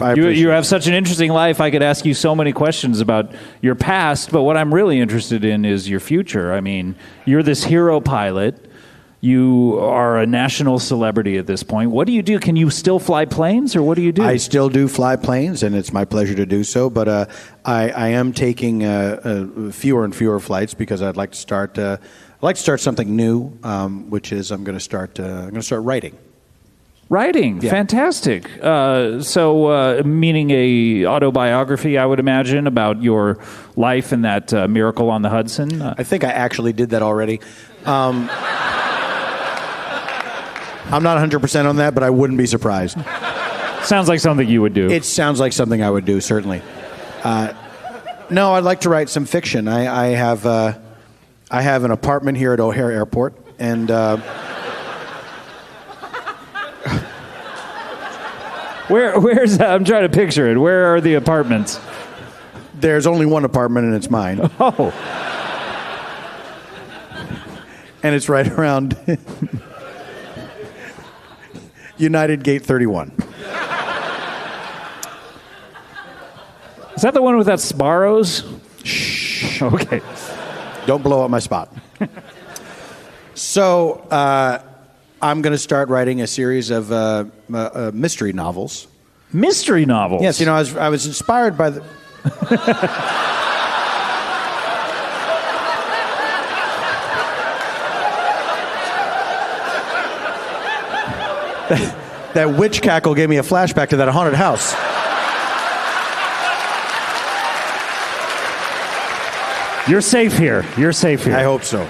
You have such an interesting life. I could ask you so many questions about your past, but what I'm really interested in is your future. I mean, you're this hero pilot. You are a national celebrity at this point. What do you do? Can you still fly planes, or what do you do? I still do fly planes, and it's my pleasure to do so. But I am taking fewer and fewer flights because I'd like to start. I'd like to start something new, which is I'm going to start writing. Writing, yeah. Fantastic. So, meaning a autobiography, I would imagine, about your life and that miracle on the Hudson. I think I actually did that already. I'm not 100% on that, but I wouldn't be surprised. Sounds like something you would do. It sounds like something I would do, certainly. No, I'd like to write some fiction. I have an apartment here at O'Hare Airport, and where's I'm trying to picture it. Where are the apartments? There's only one apartment, and it's mine. Oh. And it's right around United Gate 31. Is that the one with that Sbarro's? Shh. Okay. Don't blow up my spot. So, I'm going to start writing a series of mystery novels. Mystery novels? Yes, I was inspired by the... That witch cackle gave me a flashback to that haunted house. You're safe here. You're safe here. I hope so.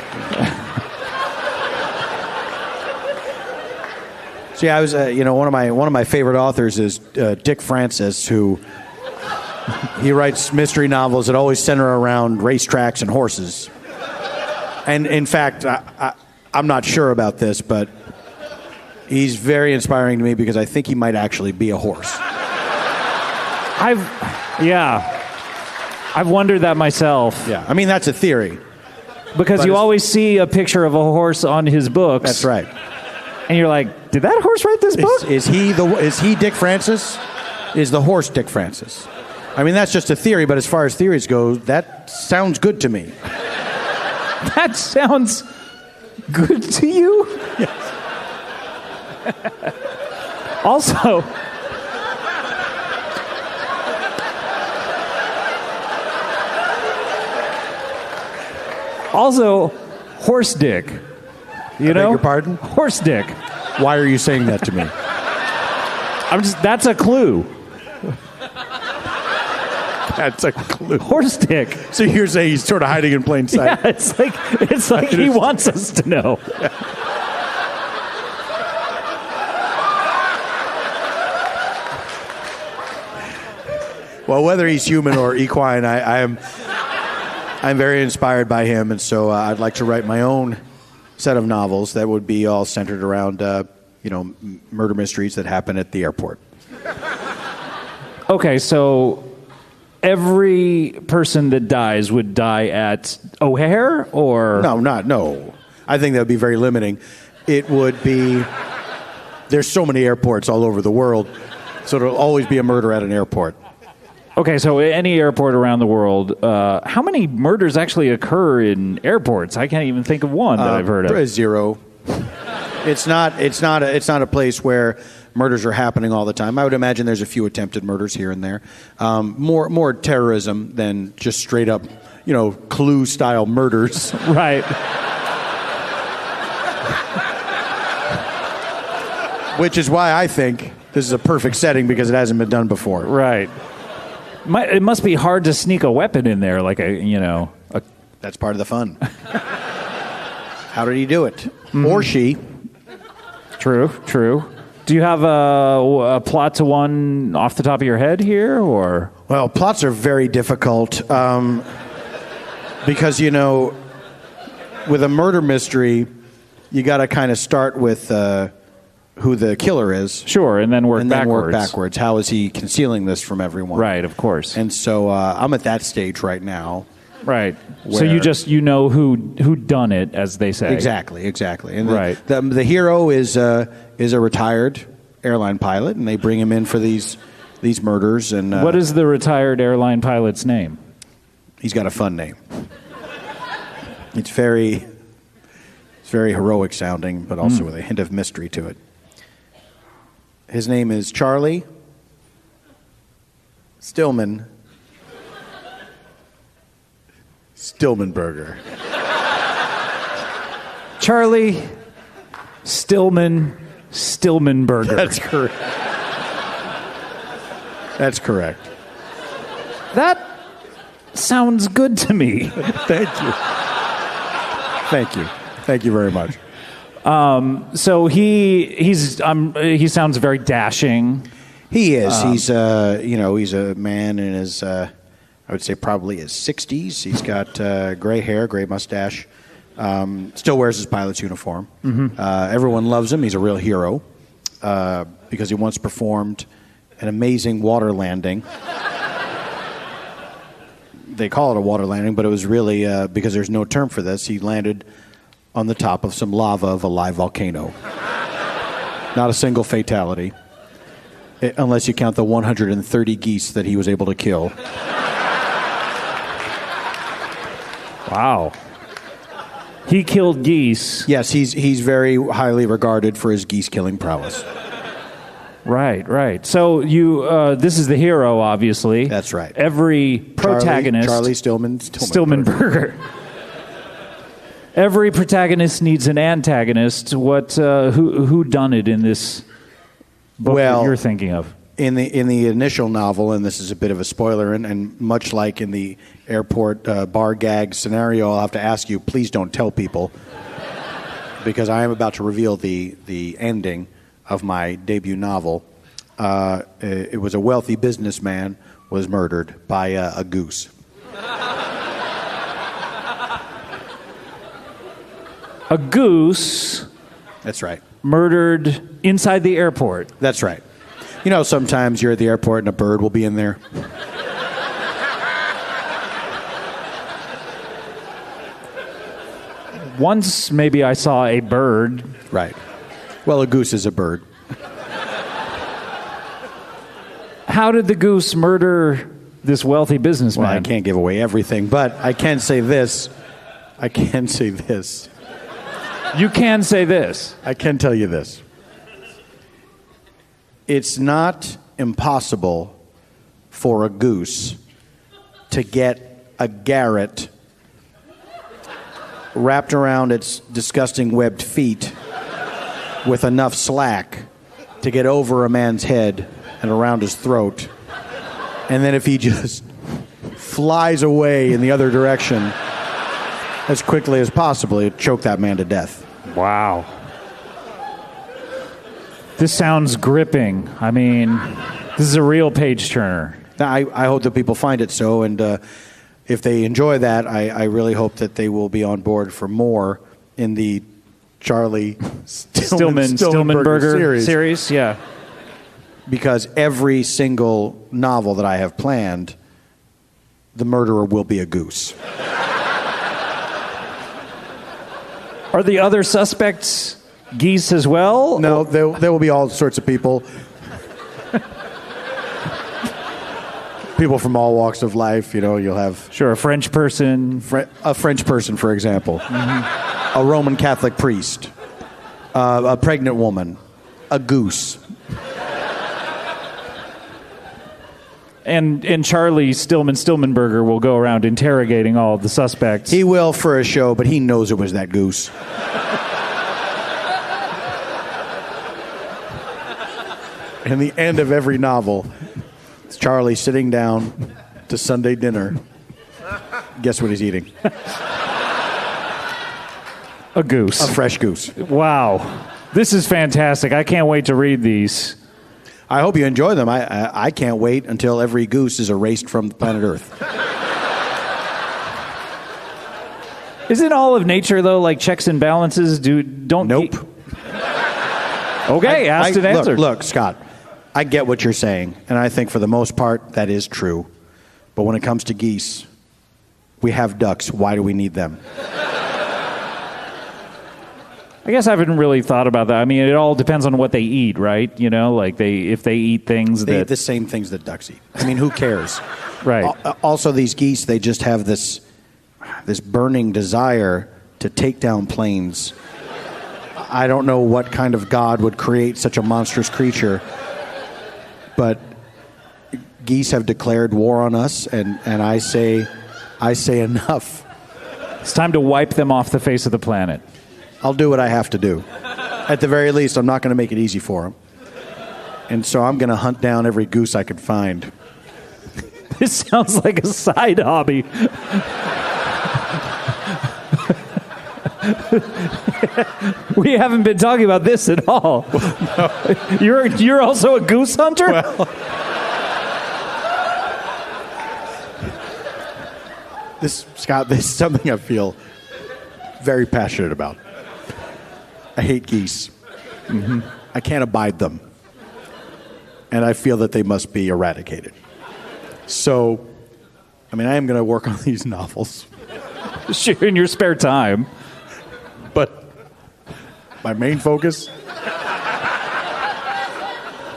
See, I was, one of my favorite authors is Dick Francis, who he writes mystery novels that always center around racetracks and horses. And in fact, I'm not sure about this, but he's very inspiring to me because I think he might actually be a horse. I've wondered that myself. Yeah, I mean, that's a theory. Because you always see a picture of a horse on his books. That's right. And you're like, did that horse write this book? Is he Dick Francis? Is the horse Dick Francis? I mean, that's just a theory, but as far as theories go, that sounds good to me. That sounds good to you? Yes. Also, horse dick. You know? Beg your pardon? Horse dick. Why are you saying that to me? That's a clue. That's a clue. Horse dick. So you're saying he's sort of hiding in plain sight? Yeah, it's like he wants us to know. Yeah. Well, whether he's human or equine, I'm very inspired by him, and so I'd like to write my own set of novels that would be all centered around, murder mysteries that happen at the airport. Okay, so every person that dies would die at O'Hare, or no. I think that would be very limiting. It would be. There's so many airports all over the world, so there'll always be a murder at an airport. Okay, so any airport around the world, how many murders actually occur in airports? I can't even think of one that I've heard of. Zero. It's not a place where murders are happening all the time. I would imagine there's a few attempted murders here and there. More terrorism than just straight up, Clue-style murders. Right. Which is why I think this is a perfect setting because it hasn't been done before. Right. It must be hard to sneak a weapon in there, like That's part of the fun. How did he do it? Mm-hmm. Or she. True. Do you have a plot to one off the top of your head here, or? Well, plots are very difficult because, with a murder mystery, you got to kind of start with who the killer is. Sure, and then work backwards. How is he concealing this from everyone? Right, of course. And so I'm at that stage right now. Right. So you know who done it, as they say. Exactly. And right. The hero is a retired airline pilot, and they bring him in for these these murders. And what is the retired airline pilot's name? He's got a fun name. It's very heroic sounding, but also with a hint of mystery to it. His name is Charlie Stillman Sullenberger. Charlie Stillmanberger. That's correct. That's correct. That sounds good to me. Thank you. Thank you. Thank you very much. So he sounds very dashing. He is. He's a man in his I would say probably his 60s. He's got gray hair, gray mustache. Still wears his pilot's uniform. Everyone loves him. He's a real hero because he once performed an amazing water landing. They call it a water landing, but it was really because there's no term for this. He landed on the top of some lava of a live volcano. Not a single fatality, unless you count the 130 geese that he was able to kill. Wow. He killed geese. Yes, he's very highly regarded for his geese-killing prowess. Right. So this is the hero, obviously. That's right. Every protagonist... Charlie Stillmanberger. Every protagonist needs an antagonist. Who done it in this book that you're thinking of? In the initial novel, and this is a bit of a spoiler, and much like in the airport bar gag scenario, I'll have to ask you, please don't tell people, because I am about to reveal the ending of my debut novel. It was a wealthy businessman was murdered by a goose. A goose? That's right. Murdered inside the airport? That's right. You know, sometimes you're at the airport and a bird will be in there. Once maybe I saw a bird. Right. Well, a goose is a bird. How did the goose murder this wealthy businessman? Well, I can't give away everything, but I can say this. You can say this. I can tell you this. It's not impossible for a goose to get a garrote wrapped around its disgusting webbed feet with enough slack to get over a man's head and around his throat. And then if he just flies away in the other direction as quickly as possible, it'd choke that man to death. Wow. This sounds gripping. I mean, this is a real page turner. I hope that people find it so, and if they enjoy that, I really hope that they will be on board for more in the Charlie Stillmanberger series. Yeah. Because every single novel that I have planned, the murderer will be a goose. Are the other suspects geese as well? No, there will be all sorts of people. People from all walks of life. You know, you'll have... Sure, a French person. A French person, for example. Mm-hmm. A Roman Catholic priest. A pregnant woman. A goose. And Charlie Stillmanberger will go around interrogating all of the suspects. He will for a show, but he knows it was that goose. And the end of every novel, it's Charlie sitting down to Sunday dinner. Guess what he's eating? A goose. A fresh goose. Wow. This is fantastic. I can't wait to read these. I hope you enjoy them. I can't wait until every goose is erased from the planet Earth. Isn't all of nature, though, like checks and balances? Nope. Okay, asked and answered. Look, Scott, I get what you're saying, and I think for the most part that is true. But when it comes to geese, we have ducks. Why do we need them? I guess I haven't really thought about that. I mean, it all depends on what they eat, right? You know, like if they eat things They that eat the same things that ducks eat. I mean, who cares? right. Also, these geese, they just have this burning desire to take down planes. I don't know what kind of god would create such a monstrous creature, but geese have declared war on us, and I say enough. It's time to wipe them off the face of the planet. I'll do what I have to do. At the very least, I'm not going to make it easy for them. And so I'm going to hunt down every goose I can find. This sounds like a side hobby. We haven't been talking about this at all. No. You're also a goose hunter? Well, Scott, this is something I feel very passionate about. I hate geese. Mm-hmm. I can't abide them. And I feel that they must be eradicated. So, I mean, I am going to work on these novels. Sure, in your spare time. But my main focus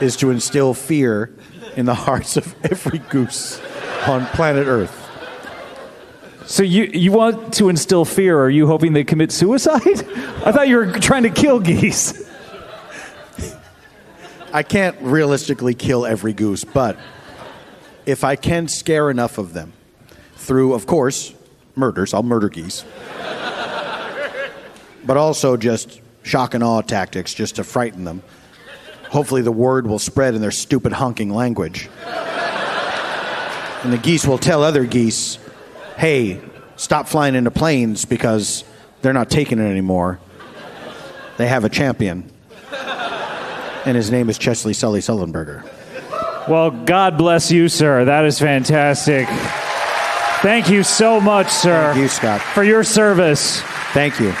is to instill fear in the hearts of every goose on planet Earth. So you want to instill fear? Are you hoping they commit suicide? I thought you were trying to kill geese. I can't realistically kill every goose, but if I can scare enough of them through, of course, murders, I'll murder geese, but also just shock and awe tactics just to frighten them. Hopefully the word will spread in their stupid honking language. And the geese will tell other geese, hey, stop flying into planes because they're not taking it anymore. They have a champion. And his name is Chesley Sully Sullenberger. Well, God bless you, sir. That is fantastic. Thank you so much, sir. Thank you, Scott. For your service. Thank you.